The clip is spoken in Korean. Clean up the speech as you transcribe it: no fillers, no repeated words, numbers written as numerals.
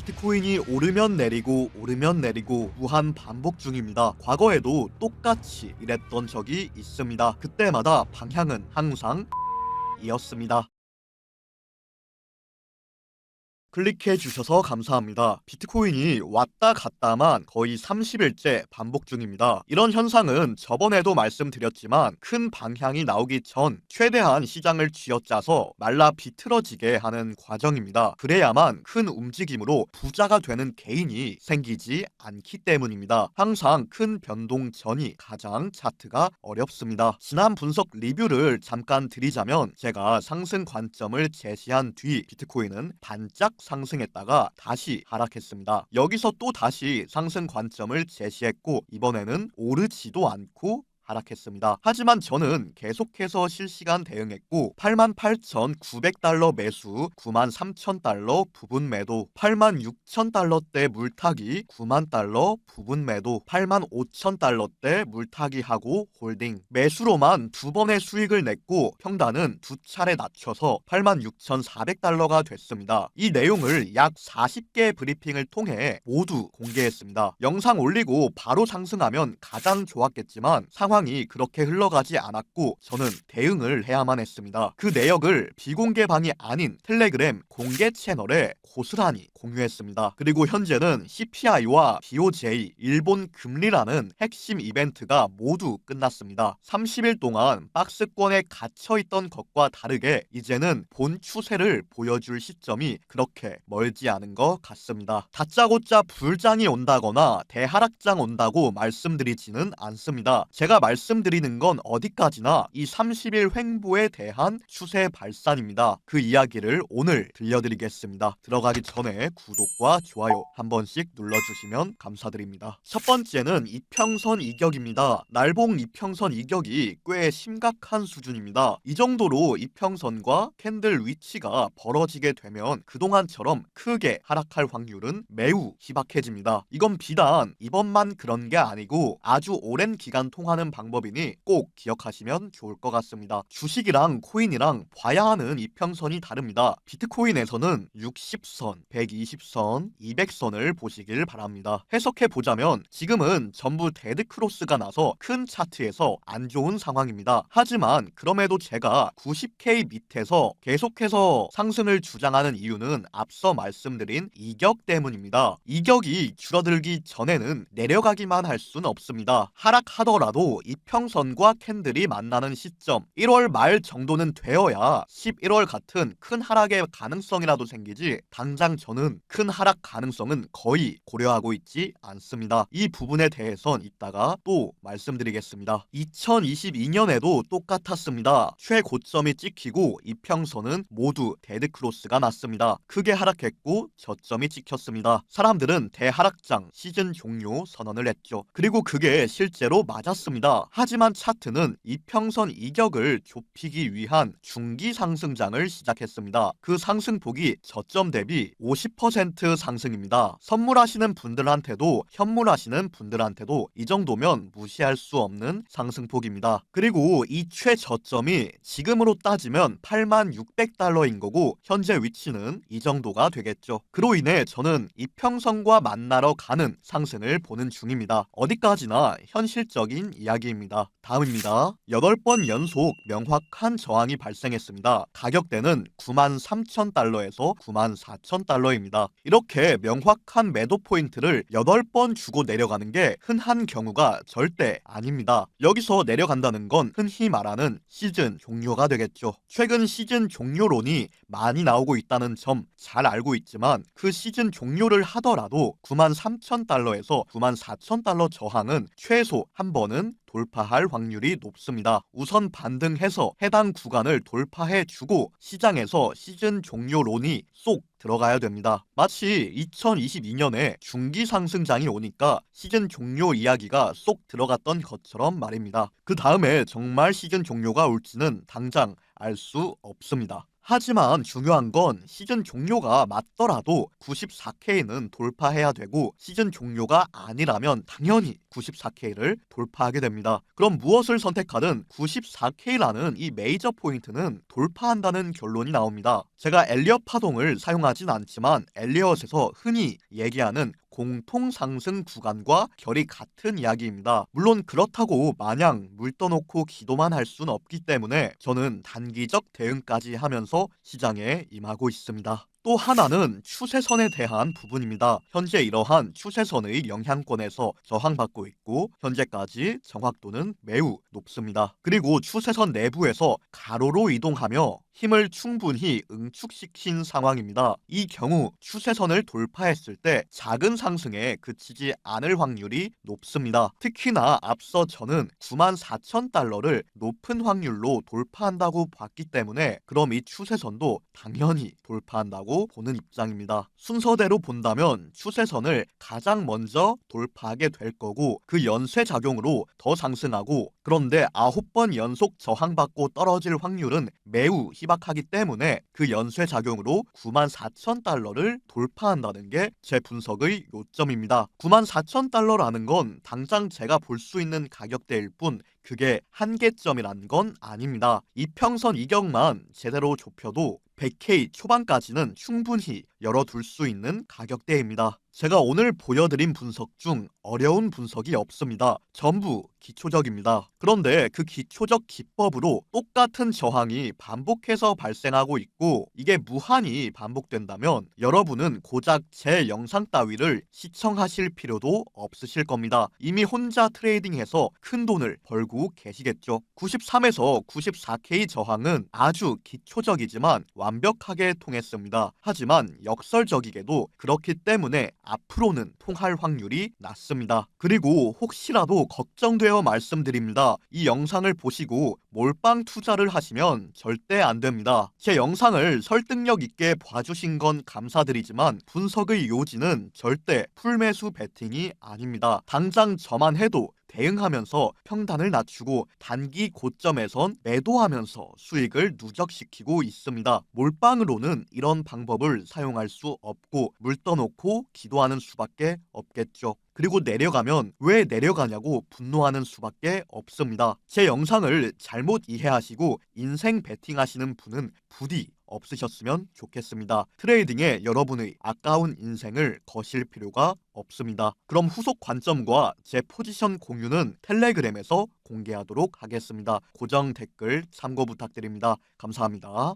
비트코인이 오르면 내리고 오르면 내리고 무한 반복 중입니다. 과거에도 똑같이 이랬던 적이 있습니다. 그때마다 방향은 항상 이었습니다. 클릭해 주셔서 감사합니다. 비트코인이 왔다 갔다만 거의 30일째 반복 중입니다. 이런 현상은 저번에도 말씀드렸지만 큰 방향이 나오기 전 최대한 시장을 쥐어짜서 말라 비틀어지게 하는 과정입니다. 그래야만 큰 움직임으로 부자가 되는 개인이 생기지 않기 때문입니다. 항상 큰 변동 전이 가장 차트가 어렵습니다. 지난 분석 리뷰를 잠깐 드리자면 제가 상승 관점을 제시한 뒤 비트코인은 반짝 상승했다가 다시 하락했습니다. 여기서 또 다시 상승 관점을 제시했고 이번에는 오르지도 않고 하락했습니다. 하지만 저는 계속해서 실시간 대응했고 88,900달러 매수, 93,000달러 부분 매도, 86,000달러대 물타기, 9만달러 부분 매도, 85,000달러대 물타기 하고 홀딩. 매수로만 두 번의 수익을 냈고 평단은 두 차례 낮춰서 86,400달러가 됐습니다. 이 내용을 약 40개의 브리핑을 통해 모두 공개했습니다. 영상 올리고 바로 상승하면 가장 좋았겠지만 상황이 그렇게 흘러가지 않았고 저는 대응을 해야만 했습니다. 그 내역을 비공개방이 아닌 텔레그램 공개 채널에 고스란히 공유했습니다. 그리고 현재는 CPI와 BOJ, 일본 금리라는 핵심 이벤트가 모두 끝났습니다. 30일 동안 박스권에 갇혀있던 것과 다르게 이제는 본 추세를 보여줄 시점이 그렇게 멀지 않은 것 같습니다. 다짜고짜 불장이 온다거나 대하락장 온다고 말씀드리지는 않습니다. 제가 말씀드리는 건 어디까지나 이 30일 횡보에 대한 추세 발산입니다. 그 이야기를 오늘 들려드리겠습니다. 들어가기 전에 구독과 좋아요 한 번씩 눌러주시면 감사드립니다. 첫 번째는 이평선 이격입니다. 날봉 이평선 이격이 꽤 심각한 수준입니다. 이 정도로 이평선과 캔들 위치가 벌어지게 되면 그동안처럼 크게 하락할 확률은 매우 희박해집니다. 이건 비단 이번만 그런 게 아니고 아주 오랜 기간 통하는 방법이니 꼭 기억하시면 좋을 것 같습니다. 주식이랑 코인이랑 봐야 하는 이평선이 다릅니다. 비트코인에서는 60선, 120선, 200선을 보시길 바랍니다. 해석해 보자면 지금은 전부 데드크로스가 나서 큰 차트에서 안 좋은 상황입니다. 하지만 그럼에도 제가 90K 밑에서 계속해서 상승을 주장하는 이유는 앞서 말씀드린 이격 때문입니다. 이격이 줄어들기 전에는 내려가기만 할 수는 없습니다. 하락하더라도 이평선과 캔들이 만나는 시점 1월 말 정도는 되어야 11월 같은 큰 하락의 가능성이라도 생기지 당장 저는 큰 하락 가능성은 거의 고려하고 있지 않습니다. 이 부분에 대해선 이따가 또 말씀드리겠습니다. 2022년에도 똑같았습니다. 최고점이 찍히고 이평선은 모두 데드크로스가 났습니다. 크게 하락했고 저점이 찍혔습니다. 사람들은 대하락장 시즌 종료 선언을 했죠. 그리고 그게 실제로 맞았습니다. 하지만 차트는 이평선 이격을 좁히기 위한 중기 상승장을 시작했습니다. 그 상승폭이 저점 대비 50% 상승입니다. 선물하시는 분들한테도 현물하시는 분들한테도 이 정도면 무시할 수 없는 상승폭입니다. 그리고 이 최저점이 지금으로 따지면 86,600달러인 거고 현재 위치는 이 정도가 되겠죠. 그로 인해 저는 이평선과 만나러 가는 상승을 보는 중입니다. 어디까지나 현실적인 이야기입니다. 다음입니다. 8번 연속 명확한 저항이 발생했습니다. 가격대는 93,000달러에서 94,000달러입니다. 이렇게 명확한 매도 포인트를 8번 주고 내려가는 게 흔한 경우가 절대 아닙니다. 여기서 내려간다는 건 흔히 말하는 시즌 종료가 되겠죠. 최근 시즌 종료론이 많이 나오고 있다는 점 잘 알고 있지만 그 시즌 종료를 하더라도 93,000달러에서 94,000달러 저항은 최소 한 번은 돌파할 확률이 높습니다. 우선 반등해서 해당 구간을 돌파해주고 시장에서 시즌 종료론이 쏙 들어가야 됩니다. 마치 2022년에 중기 상승장이 오니까 시즌 종료 이야기가 쏙 들어갔던 것처럼 말입니다. 그 다음에 정말 시즌 종료가 올지는 당장 알 수 없습니다. 하지만 중요한 건 시즌 종료가 맞더라도 94K는 돌파해야 되고 시즌 종료가 아니라면 당연히 94K를 돌파하게 됩니다. 그럼 무엇을 선택하든 94K라는 이 메이저 포인트는 돌파한다는 결론이 나옵니다. 제가 엘리엇 파동을 사용하진 않지만 엘리엇에서 흔히 얘기하는 공통 상승 구간과 결이 같은 이야기입니다. 물론 그렇다고 마냥 물 떠놓고 기도만 할 순 없기 때문에 저는 단기적 대응까지 하면서 시장에 임하고 있습니다. 또 하나는 추세선에 대한 부분입니다. 현재 이러한 추세선의 영향권에서 저항받고 있고 현재까지 정확도는 매우 높습니다. 그리고 추세선 내부에서 가로로 이동하며 힘을 충분히 응축시킨 상황입니다. 이 경우 추세선을 돌파했을 때 작은 상승에 그치지 않을 확률이 높습니다. 특히나 앞서 저는 94,000달러를 높은 확률로 돌파한다고 봤기 때문에 그럼 이 추세선도 당연히 돌파한다고 보는 입장입니다. 순서대로 본다면 추세선을 가장 먼저 돌파하게 될 거고 그 연쇄작용으로 더 상승하고 그런데 9번 연속 저항받고 떨어질 확률은 매우 희박하기 때문에 그 연쇄작용으로 94,000달러를 돌파한다는 게 제 분석의 요점입니다. 94,000달러라는 건 당장 제가 볼 수 있는 가격대일 뿐 그게 한계점이란 건 아닙니다. 이평선 이격만 제대로 좁혀도 100K 초반까지는 충분히 열어둘 수 있는 가격대입니다. 제가 오늘 보여드린 분석 중 어려운 분석이 없습니다. 전부 기초적입니다. 그런데 그 기초적 기법으로 똑같은 저항이 반복해서 발생하고 있고 이게 무한히 반복된다면 여러분은 고작 제 영상 따위를 시청하실 필요도 없으실 겁니다. 이미 혼자 트레이딩해서 큰 돈을 벌고 계시겠죠. 93에서 94K 저항은 아주 기초적이지만 완벽하게 통했습니다. 하지만 역설적이게도 그렇기 때문에 앞으로는 통할 확률이 낮습니다. 그리고 혹시라도 걱정되어 말씀드립니다. 이 영상을 보시고 몰빵 투자를 하시면 절대 안 됩니다. 제 영상을 설득력 있게 봐주신 건 감사드리지만 분석의 요지는 절대 풀매수 베팅이 아닙니다. 당장 저만 해도 대응하면서 평단을 낮추고 단기 고점에선 매도하면서 수익을 누적시키고 있습니다. 몰빵으로는 이런 방법을 사용할 수 없고 물 떠놓고 기도하는 수밖에 없겠죠. 그리고 내려가면 왜 내려가냐고 분노하는 수밖에 없습니다. 제 영상을 잘못 이해하시고 인생 베팅하시는 분은 부디 없으셨으면 좋겠습니다. 트레이딩에 여러분의 아까운 인생을 거실 필요가 없습니다. 그럼 후속 관점과 제 포지션 공유는 텔레그램에서 공개하도록 하겠습니다. 고정 댓글 참고 부탁드립니다. 감사합니다.